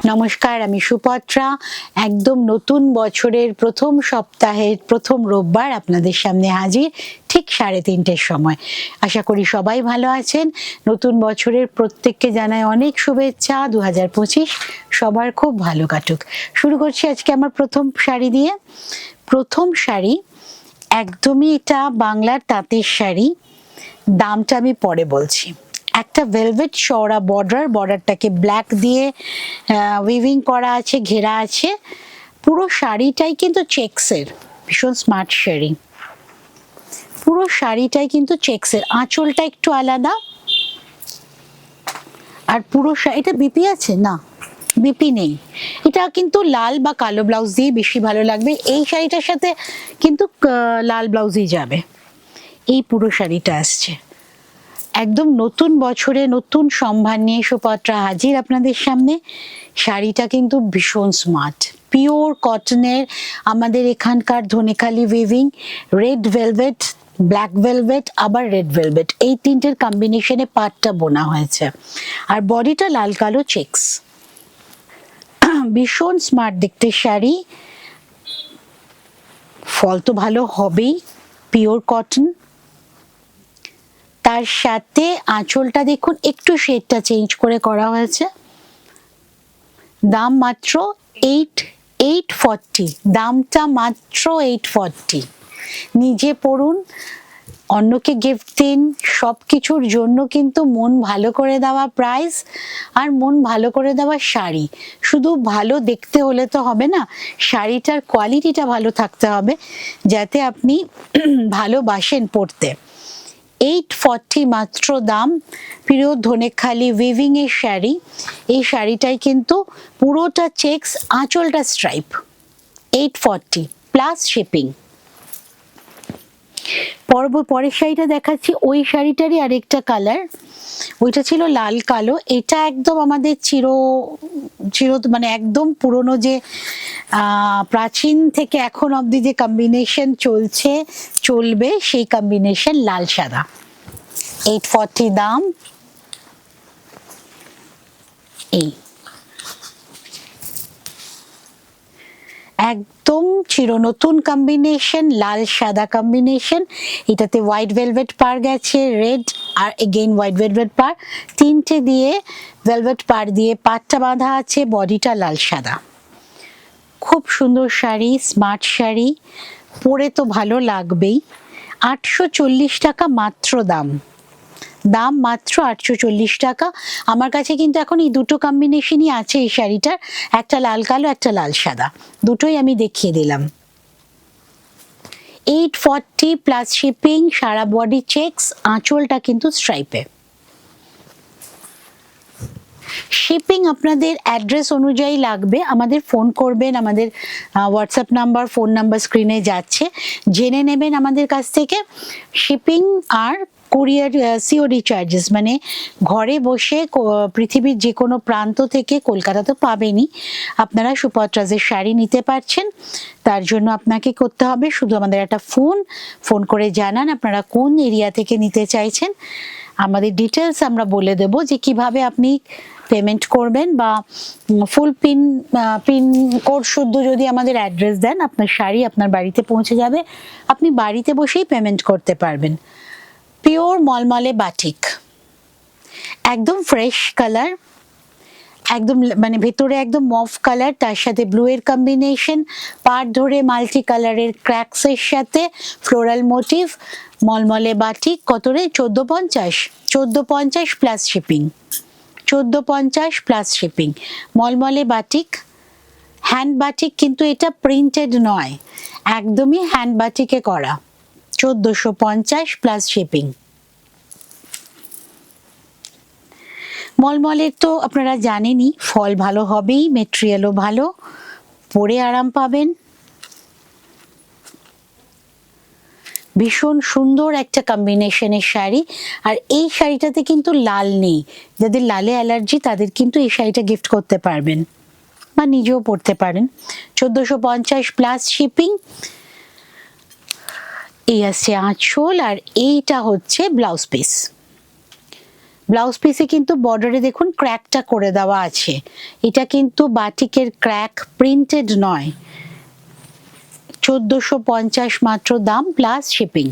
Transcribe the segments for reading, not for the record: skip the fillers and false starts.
নমস্কার, আমি সুপত্রা। একদম নতুন বছরের প্রথম সপ্তাহের প্রথম রোববার আপনাদের সামনে হাজির, ঠিক 3:30টার সময়। আশা করি সবাই ভালো আছেন। নতুন বছরের প্রত্যেককে জানাই অনেক শুভেচ্ছা। 2025 সবার খুব ভালো কাটুক। শুরু করছি আজকে আমার প্রথম শাড়ি দিয়ে। প্রথম শাড়ি একদমই এটা বাংলার তাঁতের শাড়ি। দামটা আমি পরে বলছি। একটা ভেলভেট চওড়া বর্ডারটাকে ব্ল্যাক দিয়ে উইভিং করা আছে, ঘেরা আছে। পুরো শাড়িটাই কিন্তু চেক্সের, ভীষণ স্মার্ট শাড়ি। পুরো শাড়িটাই কিন্তু চেক্সের, আঁচলটা একটু আলাদা। আর পুরো এটা বিপি আছে না, বিপি নেই। এটা কিন্তু লাল বা কালো ব্লাউজ দিয়ে বেশি ভালো লাগবে। এই শাড়িটার সাথে কিন্তু লাল ব্লাউজই যাবে। এই পুরো শাড়িটা আসছে একদম নতুন বছরে নতুন সম্ভার নিয়ে সুপত্রা হাজির আপনাদের সামনে। শাড়িটা কিন্তু ভীষণ স্মার্ট, পিওর কটনের, আমাদের এখানকার Dhanekhali weaving, red velvet, black velvet, আবার রেড ভেলভেট, এই তিনটের কম্বিনেশনে পাটটা বোনা হয়েছে। আর বডিটা লাল কালো চেক্স, ভীষণ স্মার্ট দেখতে শাড়ি। ফল তো ভালো হবেই, পিওর কটন। তার সাথে আঁচলটা দেখুন একটু শেডটা চেঞ্জ করে করা হয়েছে। দাম মাত্র 840, দামটা মাত্র 840। নিজে পড়ুন, অন্যকে গিফট দিন, সব কিছুর জন্য কিন্তু মন ভালো করে দেওয়া প্রাইস আর মন ভালো করে দেওয়া শাড়ি। শুধু ভালো দেখতে হলে তো হবে না, শাড়িটার কোয়ালিটিটা ভালো থাকতে হবে যাতে আপনি ভালোবাসেন পরতে। 840 মাত্র দাম। প্রিয় ধনেখালি উইভিং এর শাড়ি। এই শাড়িটাই কিন্তু পুরোটা চেক্স, আঁচলটা স্ট্রাইপ। 840 plus shipping. পরের শাড়িটা দেখাচ্ছি, ওই শাড়িটারই আরেকটা কালার। ওইটা ছিল লাল কালো, এটা একদম আমাদের চির মানে একদম পুরনো যে প্রাচীন থেকে এখন অবধি যে কম্বিনেশন চলবে সেই কম্বিনেশন, লাল সাদা। 840 দাম। এই একদম চিরনতুন কম্বিনেশন, লাল সাদা কম্বিনেশন। এটাতে হোয়াইট ভেলভেট পার গেছে, রেড আর এগেইন হোয়াইট ভেলভেট পার, তিনটে দিয়ে ভেলভেট পার দিয়ে পাটটা বাঁধা আছে, বডিটা লাল সাদা। খুব সুন্দর শাড়ি, স্মার্ট শাড়ি, পরে তো ভালো লাগবেই। 840 টাকা মাত্র দাম। দাম মাত্র 840 টাকা। আমার কাছে কিন্তু এখন এই দুটো কম্বিনেশনই আছে এই শাড়িটার, একটা লাল কালো, একটা লাল সাদা, দুটোই আমি দেখিয়ে দিলাম। 840 প্লাস শিপিং, সারা বডি চেক্স, আঁচলটা কিন্তু স্ট্রাইপে। শিপিং আপনাদের অ্যাড্রেস অনুযায়ী লাগবে, আমাদের ফোন করবেন, আমাদের হোয়াটসঅ্যাপ নাম্বার, ফোন নাম্বার স্ক্রিনে যাচ্ছে, জেনে নেবেন আমাদের কাছ থেকে। শিপিং আর কুরিয়ার সিওডি চার্জেস, মানে ঘরে বসে পৃথিবীর যে কোনো প্রান্ত থেকে, কলকাতা তো পাবেনই, আপনারা সুপত্রাজের শাড়ি নিতে পারছেন। তার জন্য আপনাকে করতে হবে শুধু আমাদের একটা ফোন করে জানান আপনারা কোন এরিয়া থেকে নিতে চাইছেন। আমাদের ডিটেলস আমরা বলে দেব যে কিভাবে আপনি পেমেন্ট করবেন, বা ফুল পিন কোড শুদ্ধ যদি আমাদের অ্যাড্রেস দেন, আপনার শাড়ি আপনার বাড়িতে পৌঁছে যাবে, আপনি বাড়িতে বসেই পেমেন্ট করতে পারবেন। পিওর মলমলে বাটিক, একদম ফ্রেশ কালার, একদম মানে ভেতরে একদম মফ কালার, তার সাথে ব্লু এর কম্বিনেশন, পাড় ধরে মাল্টি কালারের ক্র্যাকস এর সাথে ফ্লোরাল মোটিভ, মলমলে বাটিক। কত রে? 1450, 1450 প্লাস শিপিং, 1450 প্লাস শিপিং। মলমলে বাটিক, হ্যান্ড বাটিক, কিন্তু এটা প্রিন্টেড নয়, একদমই হ্যান্ড বাটিকে করা। 1450 প্লাস শিপিং। মলমলের তো আপনারা জানেনই, ফল ভালো হবেই, মেটেরিয়ালও ভালো, পরে আরাম পাবেন। ভীষণ সুন্দর একটা কম্বিনেশনের শাড়ি। আর এই শাড়িটাতে কিন্তু লাল নেই, যাদের লালে অ্যালার্জি তাদের কিন্তু এই শাড়িটা গিফট করতে পারবেন বা নিজেও পরতে পারেন। 1450 প্লাস শিপিং। এই আসছে আঁচল, আর এইটা হচ্ছে ব্লাউজ পিস। ব্লাউজ পিসে কিন্তু বর্ডারে দেখুন ক্র্যাকটা করে দেওয়া আছে, এটা কিন্তু বাটিকের ক্র্যাক, প্রিন্টেড নয়। 1450 মাত্র দাম প্লাস শিপিং।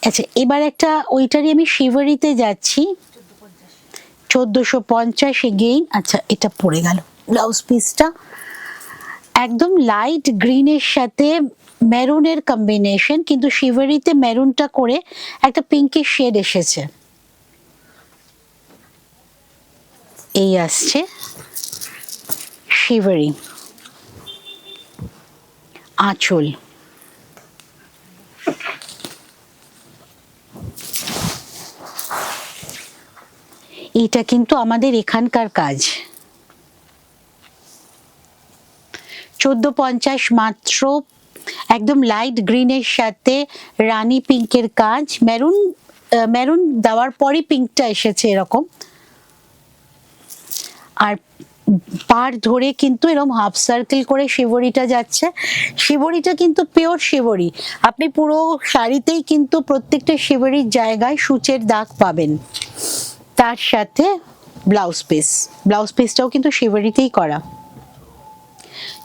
আচ্ছা এবার একটা ওইটারই আমি শিভারিতে যাচ্ছি, 1450 এগেইন। আচ্ছা এটা পড়ে গেল ব্লাউজ পিসটা, একদম লাইট গ্রিনের সাথে মেরুনের কম্বিনেশন, কিন্তু শিভারিতে মেরুনটা করে একটা পিঙ্কের শেড এসেছে। এই আসছে শিভারি আঁচল। এটা কিন্তু আমাদের এখানকার কাজ, 1450 মাত্র, একদম লাইট গ্রিনের সাথে রানী পিঙ্কের কাজ, মেরুন মেরুন দেওয়ার পরই পিঙ্কটা এসেছে এরকম। আর পার ধরে কিন্তু এরকম হাফ সার্কেল করে শিবরিটা যাচ্ছে। শিবরিটা কিন্তু পিওর শিবরি, আপনি পুরো শাড়িতেই কিন্তু প্রত্যেকটা শিবরির জায়গায় সূচের দাগ পাবেন। তার সাথে ব্লাউজ পিস, ব্লাউজ পিসটাও কিন্তু শিবরিতেই করা।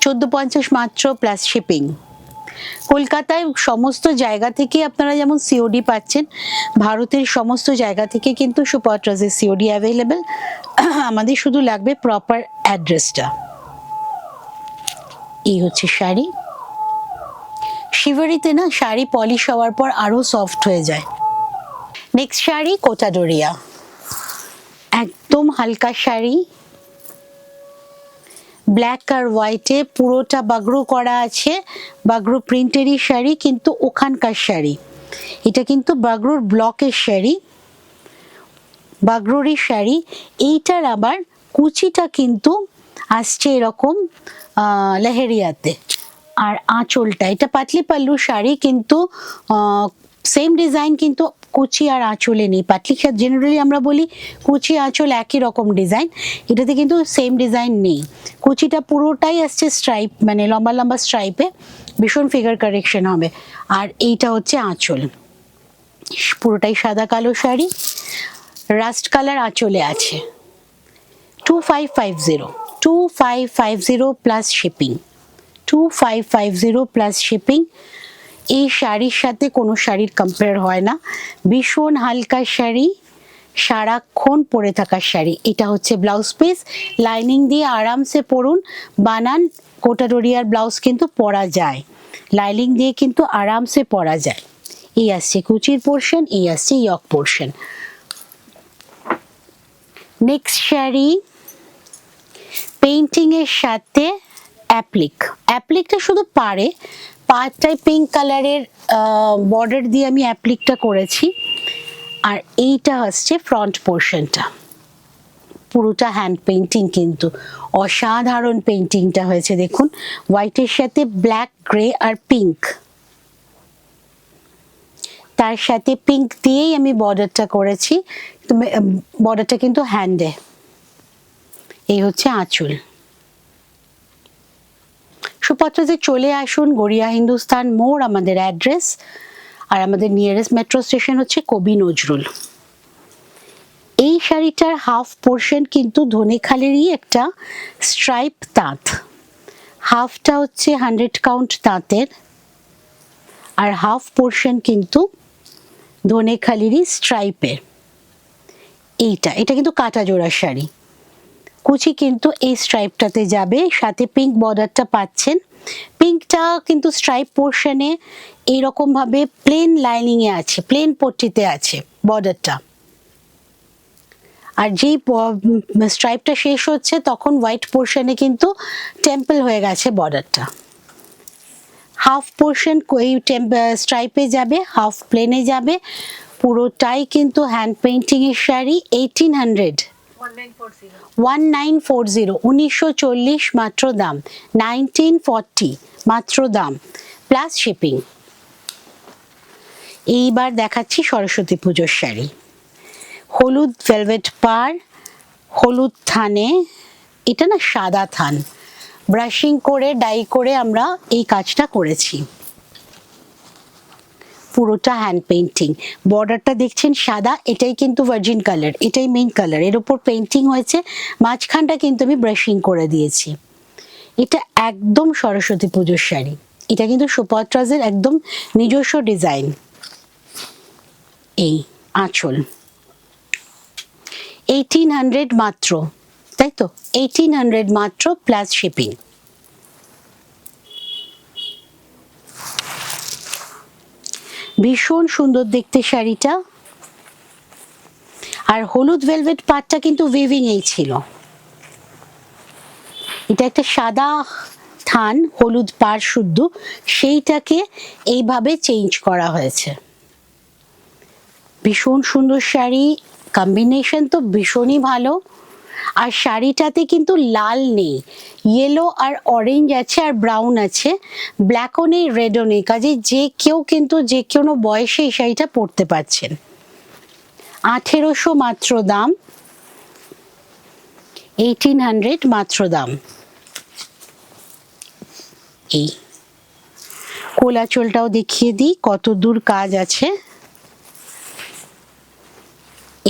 1450 মাত্র প্লাস শিপিং। কলকাতায় সমস্ত জায়গা থেকে আপনারা যেমন সিওডি পাচ্ছেন, ভারতের সমস্ত জায়গা থেকে কিন্তু সুপারট্রাজের সিওডি অ্যাভেলেবেল। আমাদের শুধু লাগবে প্রপার অ্যাড্রেসটা। এই হচ্ছে শাড়ি। শিভারিতে না শাড়ি পলিশ হওয়ার পর আরো সফট হয়ে যায়। নেক্সট শাড়ি কোটাডোরিয়া, একদম হালকা শাড়ি, ব্ল্যাক আর হোয়াইটে পুরোটা বাগরু করা আছে, বাগরু প্রিন্টেরই শাড়ি কিন্তু ওখানকার শাড়ি। এটা কিন্তু বাগরুর ব্লকের শাড়ি, বাগরুরই শাড়ি। এইটার আবার কুচিটা কিন্তু আসছে এরকম লেহেরিয়াতে, আর আঁচলটা এটা পাতলি পাল্লু শাড়ি, কিন্তু সেম ডিজাইন কিন্তু কুচি আর আঁচলে নেই। পাতলি জেনারেলি আমরা বলি কুচি আঁচল একই রকম ডিজাইন, এটাতে কিন্তু সেম ডিজাইন নেই। কুচিটা পুরোটাই আসছে স্ট্রাইপ, মানে লম্বা লম্বা স্ট্রাইপে, ভীষণ ফিগার কারেকশন হবে। আর এইটা হচ্ছে আঁচল, পুরোটাই সাদা কালো শাড়ি, রাস্ট কালার আঁচলে আছে। 2550 প্লাস শিপিং, 2550 প্লাস শিপিং। এই শাড়ির সাথে কোনো শাড়ির কম্পেয়ার হয় না, ভীষণ হালকা শাড়ি, সারাক্ষণ পরে থাকার শাড়ি। এটা হচ্ছে ব্লাউজ পিস, লাইনিং দিয়ে আরামসে পরুন। বানান কোটাডোরিয়ার ব্লাউজ কিন্তু পরা যায়, লাইনিং দিয়ে কিন্তু আরামসে পরা যায়। এই আসছে কুচির পোর্শন, এই আসছে ইয়ক পোর্শন। নেক্সট শাড়ি পেইন্টিং এর সাথে অ্যাপ্লিক, অ্যাপ্লিকটা শুধু পাড়টাই পিঙ্ক কালারের বর্ডার দিয়ে আমি অ্যাপ্লিকটা করেছি। আর এইটা হচ্ছে ফ্রন্ট পোর্শনটা, পুরোটা হ্যান্ড পেইন্টিং, কিন্তু অসাধারণ পেইন্টিংটা হয়েছে দেখুন, হোয়াইটের সাথে ব্ল্যাক, গ্রে আর পিঙ্ক, তার সাথে পিঙ্ক দিয়েই আমি বর্ডারটা করেছি, বর্ডারটা কিন্তু হ্যান্ডে। এই হচ্ছে আঁচল। সুপাত্রাতে চলে আসুন, গড়িয়া হিন্দুস্তান মোড় আমাদের অ্যাড্রেস, আর আমাদের নিয়ারেস্ট মেট্রো স্টেশন হচ্ছে কবি নজরুল। এই শাড়িটার হাফ পোর্শন কিন্তু ধনেখালেরই একটা স্ট্রাইপ তাঁত, হাফটা হচ্ছে 100 কাউন্ট তাঁতের, আর হাফ পোর্শন কিন্তু ধনেখালেরই স্ট্রাইপের। এটা কিন্তু কাটা জোড়া শাড়ি, কুচি কিন্তু এই স্ট্রাইপটাতে যাবে, সাথে পিঙ্ক বর্ডারটা পাচ্ছেন। পিঙ্কটা কিন্তু স্ট্রাইপ পোর্শনে এইরকম ভাবে প্লেন লাইনিং এ আছে, প্লেন পট্টিতে আছে বর্ডারটা। আর যেই স্ট্রাইপটা শেষ হচ্ছে তখন হোয়াইট পোর্শনে কিন্তু টেম্পল হয়ে গেছে বর্ডারটা। হাফ পোর্শন এই স্ট্রাইপে যাবে, হাফ প্লেনে যাবে, পুরোটাই কিন্তু হ্যান্ড পেইন্টিং এর শাড়ি। 1940 1940 মাত্র দাম, 1940 মাত্র দাম প্লাস শিপিং। এইবার দেখাচ্ছি সরস্বতী পুজোর শাড়ি, হলুদ ভেলভেট পাড়, হলুদ থানে, এটা না সাদা থান, ব্রাশিং করে ডাই করে আমরা এই কাজটা করেছি। পুরোটা হ্যান্ড পেইন্টিং। বর্ডারটা দেখছেন সাদা, এটাই কিন্তু ভার্জিন কালার, এটাই মেইন কালার, এর উপর পেইন্টিং হয়েছে, মাঝখানটা কিন্তু আমি ব্রাশিং করে দিয়েছি। এটা একদম সরস্বতী পুজোর শাড়ি, এটা কিন্তু সুপত্রাজের একদম নিজস্ব ডিজাইন। এই আঁচল 1800 মাত্র, তাই তো 1800 মাত্র প্লাস শিপিং। ভীষণ সুন্দর দেখতে শাড়িটা। আর হলুদ ভেলভেট পাটটা কিন্তু উইভিং এই ছিল। এটা একটা সাদা থান, হলুদ পাড় শুদ্ধ, সেইটাকে এইভাবে চেঞ্জ করা হয়েছে। ভীষণ সুন্দর শাড়ি, কম্বিনেশন তো ভীষণই ভালো। আর শাড়িটাতে কিন্তু লাল নেই, ইয়েলো আর অরেঞ্জ আছে, আর ব্রাউন আছে, ব্ল্যাকও নেই, রেডও নেই, কাজে যে কেউ কিন্তু যে কোনো বয়সে এই শাড়িটা পরতে পারছেন। 1800 মাত্র দাম, 1800 মাত্র দাম। এই কোলাচলটাও দেখিয়ে দিই কত দূর কাজ আছে।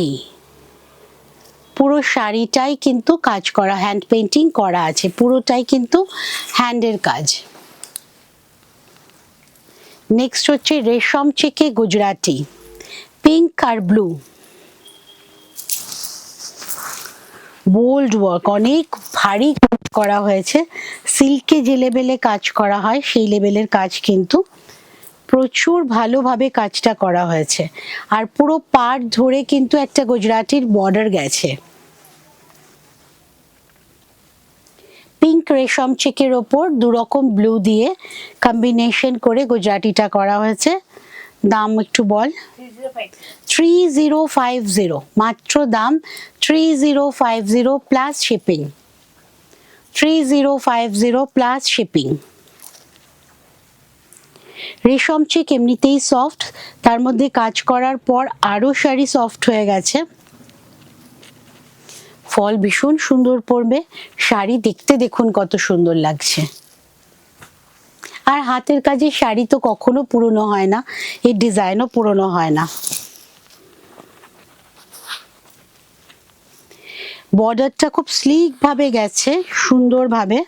এই পুরো শাড়িটাই কিন্তু কাজ করা, হ্যান্ড পেইন্টিং করা আছে, পুরোটাই কিন্তু হ্যান্ডের কাজ। নেক্সট হচ্ছে রেশম চেকে গুজরাটি, পিঙ্ক আর ব্লু, বোল্ড ওয়ার্ক, অনেক ভারী কাজ করা হয়েছে। সিল্কে যে লেভেলে কাজ করা হয় সেই লেভেলের কাজ কিন্তু প্রচুর ভালোভাবে কাজটা করা হয়েছে। আর পুরো পাড় ধরে কিন্তু একটা গুজরাটির বর্ডার গেছে। পিঙ্ক রেশম চেকের ওপর দুরকম ব্লু দিয়ে কম্বিনেশন করে গুজরাটিটা করা হয়েছে। দাম একটু বল। 3050 মাত্র দাম, 3050 প্লাস শিপিং, 3050 প্লাস শিপিং। রেশম চেক এমনিতেই সফট, তার মধ্যে কাজ করার পর আরো শাড়ি সফট হয়ে গেছে। ফল ভীষণ সুন্দর পড়বে, শাড়ি দেখতে দেখুন কত সুন্দর লাগছে। আর হাতের কাজে শাড়ি তো কখনো পুরনো হয় না, এর ডিজাইনও পুরনো হয় না। বর্ডারটা খুব স্লিক ভাবে গেছে, সুন্দর ভাবে।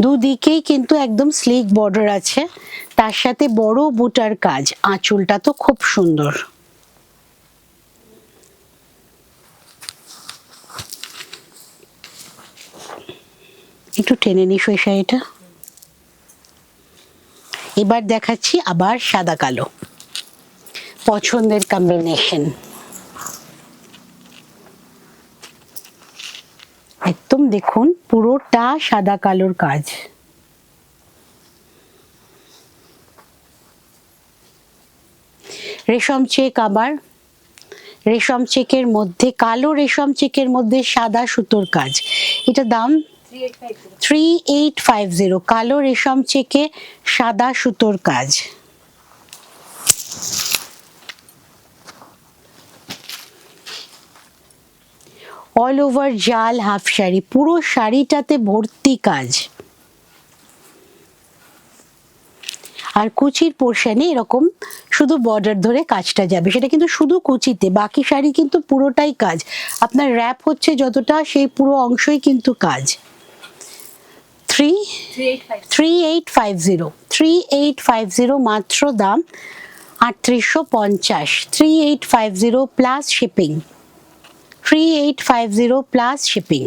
দুদিকেই কিন্তু একদম স্লিক বর্ডার আছে, তার সাথে বড় বুটার কাজ। আঁচলটা তো খুব সুন্দর। একটু টেনে নিস ওই শাড়িটা। এবার দেখাচ্ছি আবার সাদা কালো, পছন্দের কম্বিনেশন। একদম দেখুন পুরোটা সাদা কালোর কাজ। রেশম চেক, আবার রেশম চেকের মধ্যে কালো, রেশম চেকের মধ্যে সাদা সুতোর কাজ। এটা দাম 3850, কালো রেশম চেকে সাদা সুতোর কাজ। অল ওভার জাল হাফ শাড়ি, পুরো শাড়িটাতে ভর্তি কাজ। আর কুচির পোর্শনে এরকম শুধু বর্ডার ধরে কাজটা যাবে, সেটা কিন্তু শুধু কুচিতে, বাকি শাড়ি কিন্তু পুরোটাই কাজ। আপনার র্যাপ হচ্ছে যতটা, সেই পুরো অংশই কিন্তু কাজ। 3850 মাত্র দাম, 3850, 3850 প্লাস শিপিং, 3850 প্লাস শিপিং।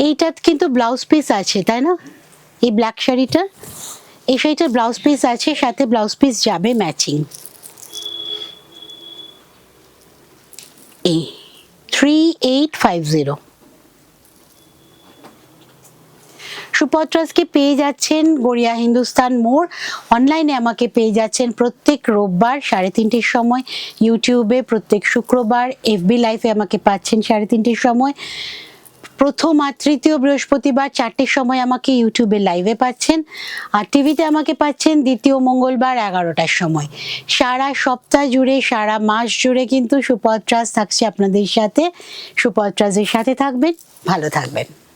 এইটার কিন্তু ব্লাউজ পিস আছে, তাই না? এই ব্ল্যাক শাড়িটা, এই শাড়িটার ব্লাউজ পিস আছে, সাথে ব্লাউজ পিস যাবে ম্যাচিং। এই 3850। সুপত্রাসকে পেয়ে যাচ্ছেন গড়িয়া হিন্দুস্তান মোড়, অনলাইনে আমাকে পেয়ে যাচ্ছেন প্রত্যেক রোববার 3:30 সময়, ইউটিউবে প্রত্যেক শুক্রবার, FB লাইভে আমাকে পাচ্ছেন 3:30 সময়, প্রথম আর তৃতীয় বৃহস্পতিবার 4টের সময় আমাকে ইউটিউবে লাইভে পাচ্ছেন, আর টিভিতে আমাকে পাচ্ছেন দ্বিতীয় মঙ্গলবার 11টার সময়। সারা সপ্তাহ জুড়ে, সারা মাস জুড়ে কিন্তু সুপত্রাস থাকছে আপনাদের সাথে। সুপত্রাসের সাথে থাকবেন, ভালো থাকবেন।